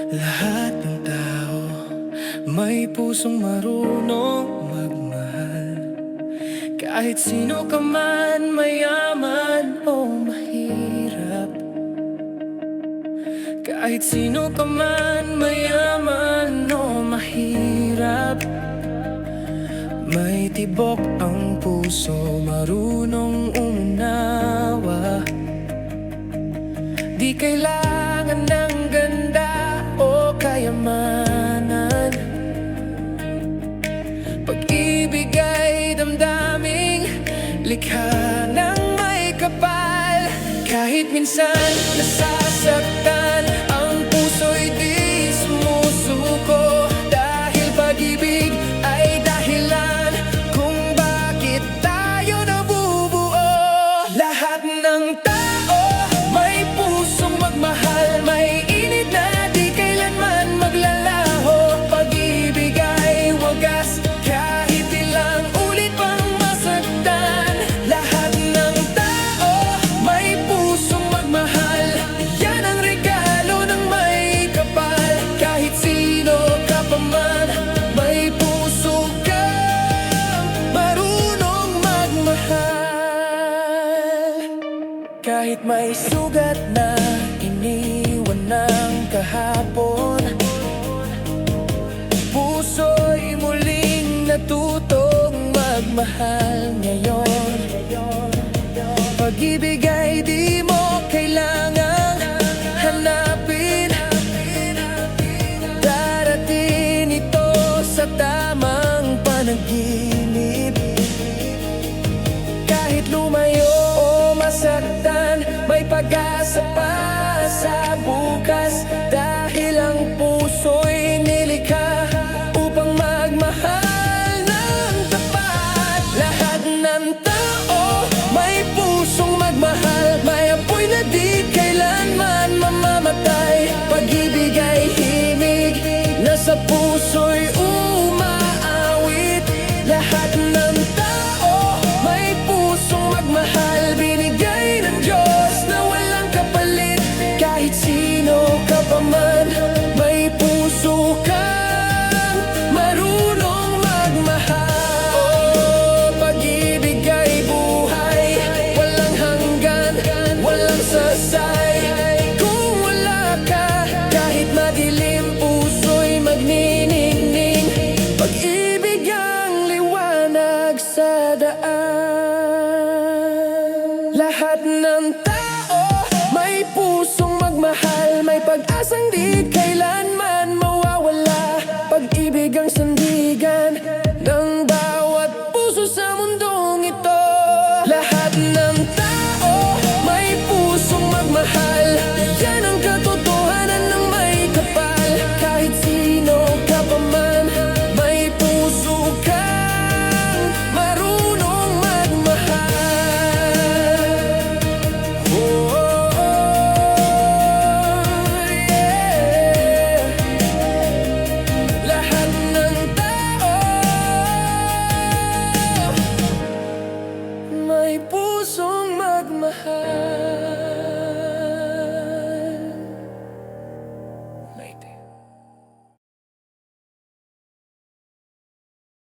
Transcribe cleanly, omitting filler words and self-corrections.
Lahat ng tao may pusong marunong magmahal. Kahit sino ka man, mayaman o mahirap. Kahit sino ka man, mayaman o mahirap. May tibok ang puso, marunong umunawa. Di kailangan ng ganda o kayamanan. Pag-ibig ay damdaming likha ng may kapal. Kahit minsan nasasaktan, ang puso'y di sumusuko. Dahil pag-ibig ay dahilan kung bakit tayo nabubuo. Lahat ng tao may pusong magmahal, may init na di kailanman maglalaho. Pag-ibig ay wagas, kahit ilang ulit pang masaktan. Lahat ng tao may pusong magmahal, yan ang regalo ng may kapal. Kahit sino ka pa man, may puso kang marunong magmahal. Kahit may sugat na iniwan ng kahapon, puso'y muling natutong magmahal ngayon. Pag-ibig ay di mo kailangang hanapin, darating ito sa tamang panaginip. Kahit lumayo o masaktan, may pag-asa pa sa bukas.